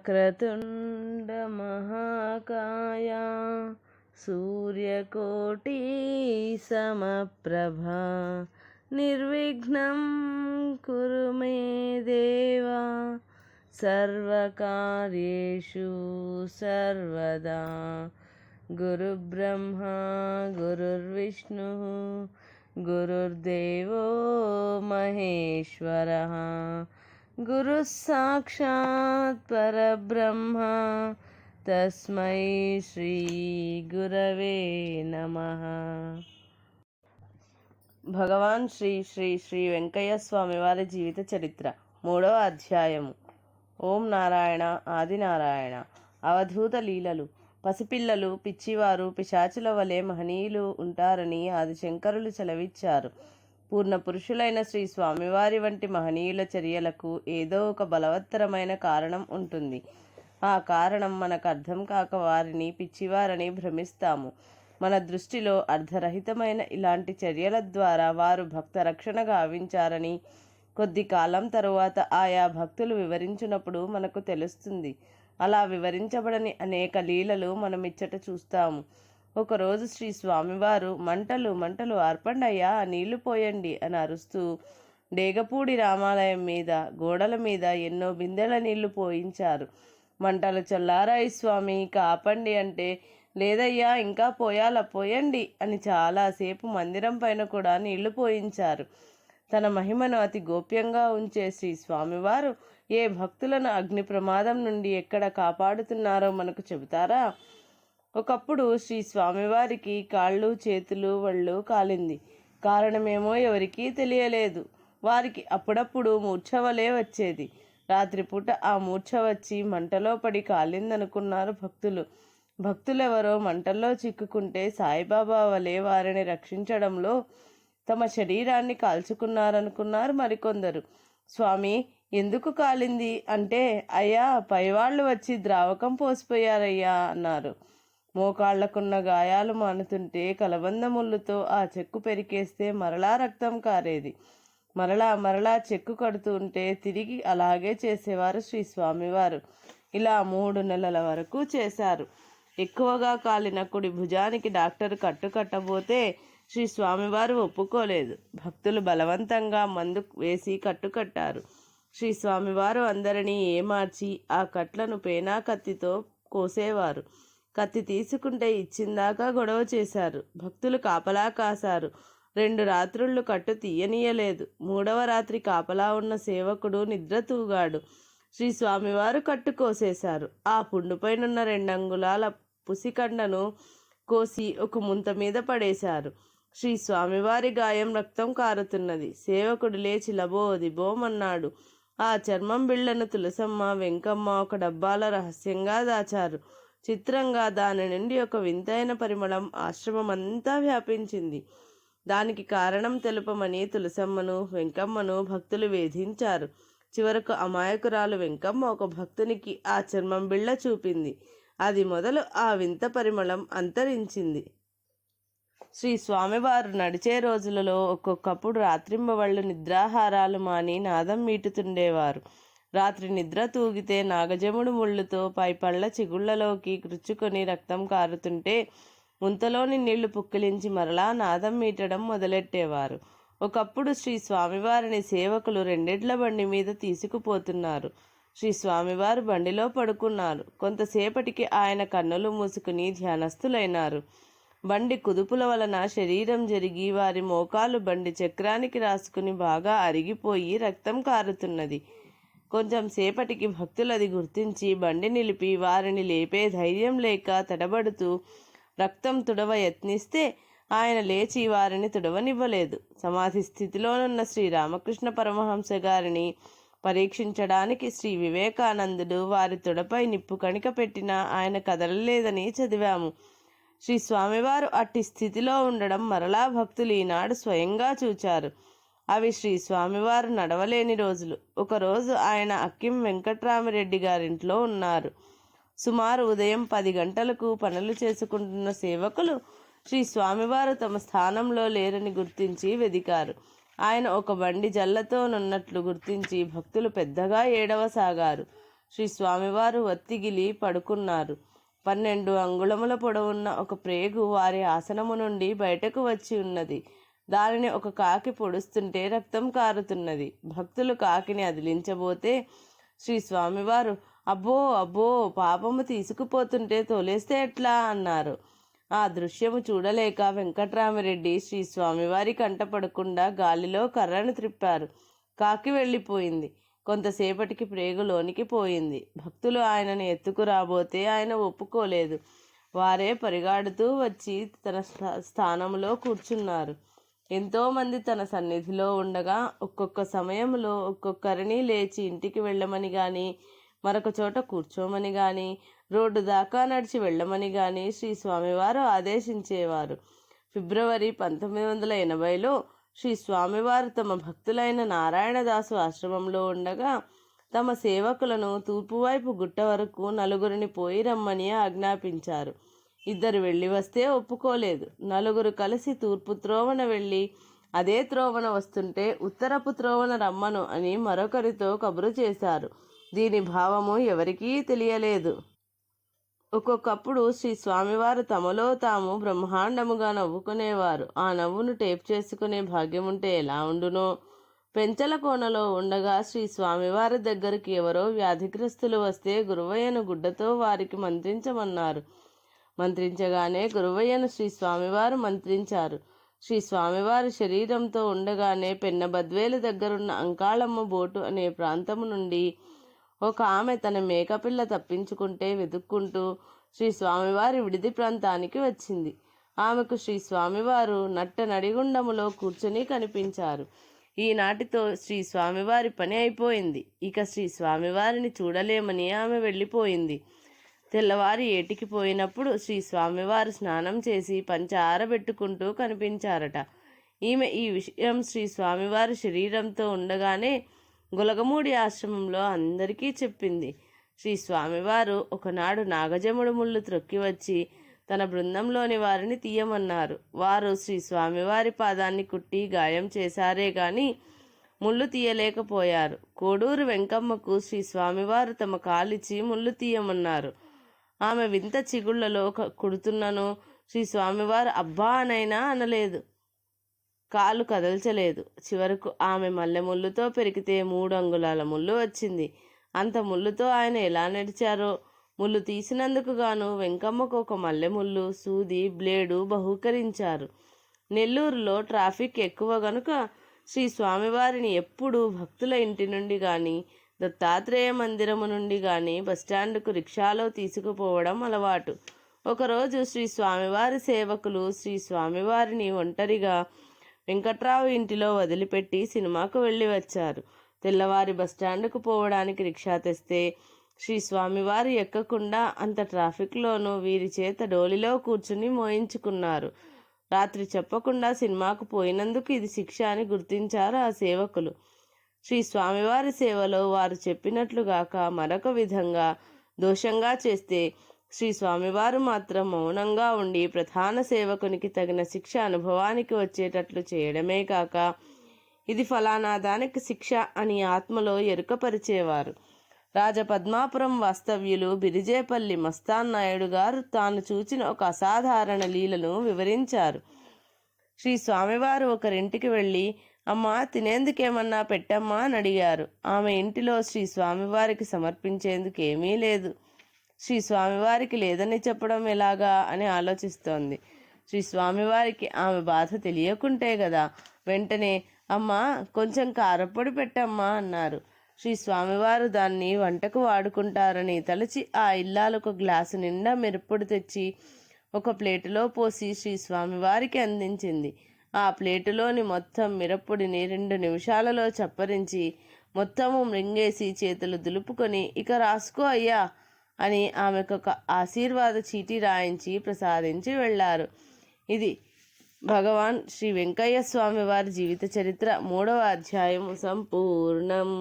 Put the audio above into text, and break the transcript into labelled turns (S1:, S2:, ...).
S1: వక్రతుండ మహాకాయ సూర్యకోటి సమప్రభా నిర్విఘ్నం కురు మే దేవా సర్వకార్యేషు సర్వదా గురుబ్రహ్మా గురుర్విష్ణు గురుర్దేవో మహేశ్వరః గురుః సాక్షాత్ పరబ్రహ్మ తస్మై శ్రీ గురవే నమః. భగవాన్ శ్రీ శ్రీ శ్రీ వెంకయ్య స్వామి వారి జీవిత చరిత్ర 3వ అధ్యాయము. ఓం నారాయణ ఆదినారాయణ. అవధూత లీలలు. పసిపిల్లలు, పిచ్చివారు, పిశాచుల వలె మహనీయులు ఉంటారని ఆదిశంకరులు సెలవిచ్చారు. పూర్ణ పురుషులైన శ్రీ స్వామివారి వంటి మహనీయుల చర్యలకు ఏదో ఒక బలవత్తరమైన కారణం ఉంటుంది. ఆ కారణం మనకు అర్థం కాక వారిని పిచ్చివారని భ్రమిస్తాము. మన దృష్టిలో అర్ధరహితమైన ఇలాంటి చర్యల ద్వారా వారు భక్త రక్షణ గావించారని కొద్ది కాలం తరువాత ఆయా భక్తులు వివరించినప్పుడు మనకు తెలుస్తుంది. అలా వివరించబడని అనేక లీలలు మనమిచ్చట చూస్తాము. ఒకరోజు శ్రీ స్వామివారు మంటలు మంటలు ఆర్పండయ్యా, నీళ్లు పోయండి అని అరుస్తూ డేగపూడి రామాలయం మీద, గోడల మీద ఎన్నో బిందెల నీళ్లు పోయించారు. మంటలు చల్లారాయి స్వామి, కాపండి అంటే, లేదయ్యా ఇంకా పోయాలా, పోయండి అని చాలాసేపు మందిరం పైన కూడా నీళ్లు పోయించారు. తన మహిమను అతి గోప్యంగా ఉంచే శ్రీ స్వామివారు ఏ భక్తులను అగ్ని ప్రమాదం నుండి ఎక్కడ కాపాడుతున్నారో మనకు చెబుతారా? ఒకప్పుడు శ్రీ స్వామివారికి కాళ్ళు, చేతులు, ఒళ్ళు కాలింది. కారణమేమో ఎవరికీ తెలియలేదు. వారికి అప్పుడప్పుడు మూర్ఛవలే వచ్చేది. రాత్రిపూట ఆ మూర్ఛ వచ్చి మంటలో పడి కాలిందనుకున్నారు భక్తులు. భక్తులెవరో మంటల్లో చిక్కుకుంటే సాయిబాబా వలె వారిని రక్షించడంలో తమ శరీరాన్ని కాల్చుకున్నారనుకున్నారు మరికొందరు. స్వామి ఎందుకు కాలింది అంటే, అయ్యా పైవాళ్ళు వచ్చి ద్రావకం పోసిపోయారయ్యా అన్నారు. మోకాళ్లకున్న గాయాలు మానుతుంటే కలబంద ముళ్ళుతో ఆ చెక్కు పెరికేస్తే మరలా రక్తం కారేది. మరలా చెక్కు కడుతూ ఉంటే తిరిగి అలాగే చేసేవారు శ్రీ స్వామివారు. ఇలా 3 నెలల వరకు చేశారు. ఎక్కువగా కాలిన కుడి భుజానికి డాక్టర్ కట్టబోతే శ్రీ స్వామివారు ఒప్పుకోలేదు. భక్తులు బలవంతంగా మందు వేసి కట్టారు. శ్రీ స్వామివారు అందరినీ ఏమార్చి ఆ కట్లను పేనా కత్తితో కోసేవారు. కత్తి తీసుకుంటే ఇచ్చిందాకా గొడవ చేశారు. భక్తులు కాపలా కాశారు. 2 రాత్రుళ్ళు కట్టు తీయనీయలేదు. 3వ రాత్రి కాపలా ఉన్న సేవకుడు నిద్ర తూగాడు. శ్రీ స్వామివారు కట్టు కోసేశారు. ఆ పుండుపైనున్న 2 అంగుళాల పుసికండను కోసి ఒక ముంత మీద పడేశారు. శ్రీ స్వామివారి గాయం రక్తం కారుతున్నది. సేవకుడు లేచి లబోదిబోమన్నాడు. ఆ చర్మం బిళ్లను తులసమ్మ, వెంకమ్మ ఒక డబ్బాల రహస్యంగా దాచారు. చిత్రంగా దాని నుండి ఒక వింతైన పరిమళం ఆశ్రమమంతా వ్యాపించింది. దానికి కారణం తెలుపమని తులసమ్మను, వెంకమ్మను భక్తులు వేధించారు. చివరకు అమాయకురాలు వెంకమ్మ ఒక భక్తునికి ఆ చర్మం బిళ్ళ చూపింది. అది మొదలు ఆ వింత పరిమళం అంతరించింది. శ్రీ స్వామివారు నడిచే రోజులలో ఒక్కొక్కప్పుడు రాత్రింబవళ్ళు నిద్రాహారాలు మాని నాదం మీటుతుండేవారు. రాత్రి నిద్ర తూగితే నాగజముడు ముళ్ళుతో పైపళ్ళ చిగుళ్లలోకి కృచ్చుకొని రక్తం కారుతుంటే ముంతలోని నీళ్లు పుక్కిలించి మరలా నాదం మీటడం మొదలెట్టేవారు. ఒకప్పుడు శ్రీ స్వామివారిని సేవకులు 2 ఎడ్ల బండి మీద తీసుకుపోతున్నారు. శ్రీ స్వామివారు బండిలో పడుకున్నారు. కొంతసేపటికి ఆయన కన్నులు మూసుకుని ధ్యానస్థులైనారు. బండి కుదుపుల వలన శరీరం జరిగి వారి మోకాలు బండి చక్రానికి రాసుకుని బాగా అరిగిపోయి రక్తం కారుతున్నది. కొంచెం సేపటికి భక్తులది గుర్తించి బండి నిలిపి వారిని లేపే ధైర్యం లేక తడబడుతూ రక్తం తుడవ యత్నిస్తే ఆయన లేచి వారిని తుడవనివ్వలేదు. సమాధి స్థితిలోనున్న శ్రీ రామకృష్ణ పరమహంస గారిని పరీక్షించడానికి శ్రీ వివేకానందుడు వారి తొడపై నిప్పు కణిక పెట్టినా ఆయన కదలలేదని చదివాము. శ్రీ స్వామివారు అట్టి స్థితిలో ఉండడం మరలా భక్తులు ఈనాడు స్వయంగా చూచారు. అవి శ్రీ స్వామివారు నడవలేని రోజులు. ఒకరోజు ఆయన అక్కిం వెంకట్రామిరెడ్డి గారింట్లో ఉన్నారు. సుమారు ఉదయం 10 గంటలకు పనులు చేసుకుంటున్న సేవకులు శ్రీ స్వామివారు తమ స్థానంలో లేరని గుర్తించి వెదికారు. ఆయన ఒక బండి జల్లతోనున్నట్లు గుర్తించి భక్తులు పెద్దగా ఏడవసాగారు. శ్రీ స్వామివారు ఒత్తిగిలి పడుకున్నారు. 12 అంగుళముల పొడవున్న ఒక ప్రేగు వారి ఆసనము నుండి బయటకు వచ్చి ఉన్నది. దానిని ఒక కాకి పొడుస్తుంటే రక్తం కారుతున్నది. భక్తులు కాకిని అదిలించబోతే శ్రీ స్వామివారు అబ్బో అబ్బో పాపము తీసుకుపోతుంటే తోలేస్తే ఎట్లా అన్నారు. ఆ దృశ్యము చూడలేక వెంకట్రామరెడ్డి శ్రీ స్వామివారి కంటపడకుండా గాలిలో కర్రను త్రిప్పారు. కాకి వెళ్ళిపోయింది. కొంతసేపటికి ప్రేగు లోనికి పోయింది. భక్తులు ఆయనను ఎత్తుకురాబోతే ఆయన ఒప్పుకోలేదు. వారే పరిగాడుతూ వచ్చి తన స్థానంలో కూర్చున్నారు. ఎంతోమంది తన సన్నిధిలో ఉండగా ఒక్కొక్క సమయంలో ఒక్కొక్కరిని లేచి ఇంటికి వెళ్ళమని కానీ, మరొక చోట కూర్చోమని కానీ, రోడ్డు దాకా నడిచి వెళ్ళమని కానీ శ్రీ స్వామివారు ఆదేశించేవారు. ఫిబ్రవరి 1980లో శ్రీ స్వామివారు తమ భక్తులైన నారాయణదాసు ఆశ్రమంలో ఉండగా తమ సేవకులను తూర్పువైపు గుట్ట వరకు 4 పోయి రమ్మని ఆజ్ఞాపించారు. 2 వెళ్ళి వస్తే ఒప్పుకోలేదు. 4 కలిసి తూర్పు త్రోవన వెళ్ళి అదే త్రోవన వస్తుంటే ఉత్తరపు త్రోవన రమ్మను అని మరొకరితో కబురు చేశారు. దీని భావము ఎవరికీ తెలియలేదు. ఒక్కొక్కప్పుడు శ్రీ స్వామివారు తమలో తాము బ్రహ్మాండముగా నవ్వుకునేవారు. ఆ నవ్వును టేప్ చేసుకునే భాగ్యముంటే ఎలా ఉండునో. పెంచల కోనలో ఉండగా శ్రీ స్వామివారి దగ్గరికి ఎవరో వ్యాధిగ్రస్తులు వస్తే గురువయ్యను గుడ్డతో వారికి మంత్రించమన్నారు. మంత్రించగానే గురువయ్యను శ్రీ స్వామివారు మంత్రించారు. శ్రీ స్వామివారి శరీరంతో ఉండగానే పెన్నబద్వేలు దగ్గరున్న అంకాళమ్మ బోటు అనే ప్రాంతము నుండి ఒక ఆమె తన మేకపిల్ల తప్పించుకుంటే వెతుక్కుంటూ శ్రీ స్వామివారి విడిది ప్రాంతానికి వచ్చింది. ఆమెకు శ్రీ స్వామివారు నట్ట నడిగుండములో కూర్చొని కనిపించారు. ఈనాటితో శ్రీ స్వామివారి పని అయిపోయింది. ఇక శ్రీ స్వామివారిని చూడలేమని ఆమె వెళ్ళిపోయింది. తెల్లవారి ఏటికి పోయినప్పుడు శ్రీ స్వామివారు స్నానం చేసి పంచ ఆరబెట్టుకుంటూ కనిపించారట. ఈమె ఈ విషయం శ్రీ స్వామివారి శరీరంతో ఉండగానే గులగమూడి ఆశ్రమంలో అందరికీ చెప్పింది. శ్రీ స్వామివారు ఒకనాడు నాగజముడు ముళ్ళు త్రొక్కి వచ్చి తన బృందంలోని వారిని తీయమన్నారు. వారు శ్రీ స్వామివారి పాదాన్ని కుట్టి గాయం చేశారే గాని ముళ్ళు తీయలేకపోయారు. కోడూరు వెంకమ్మకు శ్రీ స్వామివారు తమ కాలిచ్చి ముళ్ళు తీయమన్నారు. ఆమె వింత చిగుళ్లలో కుడుతున్నను శ్రీ స్వామివారు అబ్బా అనైనా అనలేదు, కాలు కదల్చలేదు. చివరకు ఆమె మల్లె ముళ్ళుతో పెరిగితే 3 అంగుళాల ముళ్ళు వచ్చింది. అంత ముళ్ళుతో ఆయన ఎలా నడిచారో. ముళ్ళు తీసినందుకు గాను వెంకమ్మకు ఒక మల్లె ముళ్ళు, సూది, బ్లేడు బహూకరించారు. నెల్లూరులో ట్రాఫిక్ ఎక్కువ గనుక శ్రీ స్వామివారిని ఎప్పుడూ భక్తుల ఇంటి నుండి కానీ, దత్తాత్రేయ మందిరము నుండి కానీ బస్టాండుకు రిక్షాలో తీసుకుపోవడం అలవాటు. ఒకరోజు శ్రీ స్వామివారి సేవకులు శ్రీ స్వామివారిని ఒంటరిగా వెంకట్రావు ఇంటిలో వదిలిపెట్టి సినిమాకు వెళ్ళి వచ్చారు. తెల్లవారి బస్టాండుకు పోవడానికి రిక్షా తెస్తే శ్రీ స్వామివారు ఎక్కకుండా అంత ట్రాఫిక్లోనూ వీరి చేత డోలిలో కూర్చుని మోయించుకున్నారు. రాత్రి చెప్పకుండా సినిమాకు పోయినందుకు ఇది శిక్ష అని గుర్తించారు ఆ సేవకులు. శ్రీ స్వామివారి సేవలో వారు చెప్పినట్లుగాక మరొక విధంగా దోషంగా చేస్తే శ్రీ స్వామివారు మాత్రం మౌనంగా ఉండి ప్రధాన సేవకునికి తగిన శిక్ష అనుభవానికి వచ్చేటట్లు చేయడమే కాక ఇది ఫలానా దానికి శిక్ష అని ఆత్మలో ఎరుకపరిచేవారు. రాజపద్మాపురం వాస్తవ్యులు బిరిజేపల్లి మస్తాన్ నాయుడు గారు తాను చూచిన ఒక అసాధారణ లీలను వివరించారు. శ్రీ స్వామివారు ఒకరింటికి వెళ్ళి అమ్మా తినేందుకేమన్నా పెట్టమ్మా అని అడిగారు. ఆమె ఇంటిలో శ్రీ స్వామివారికి సమర్పించేందుకు ఏమీ లేదు. శ్రీ స్వామివారికి లేదని చెప్పడం ఎలాగా అని ఆలోచిస్తోంది. శ్రీ స్వామివారికి ఆమె బాధ తెలియకుంటే కదా. వెంటనే అమ్మా కొంచెం కారపొడి పెట్టమ్మా అన్నారు. శ్రీ స్వామివారు దాన్ని వంటకు వాడుకుంటారని తలచి ఆ ఇల్లాలకు గ్లాసు నిండా మిరప్పొడి తెచ్చి ఒక ప్లేటులో పోసి శ్రీ స్వామివారికి అందించింది. ఆ ప్లేటులోని మొత్తం మిరప్పొడిని 2 నిమిషాలలో చప్పరించి మొత్తము మృంగేసి చేతులు దులుపుకొని ఇక రాసుకో అయ్యా అని ఆమెకు ఒక ఆశీర్వాద చీటీ రాయించి ప్రసాదించి వెళ్ళారు. ఇది భగవాన్ శ్రీ వెంకయ్య స్వామి వారి జీవిత చరిత్ర 3వ అధ్యాయం సంపూర్ణం.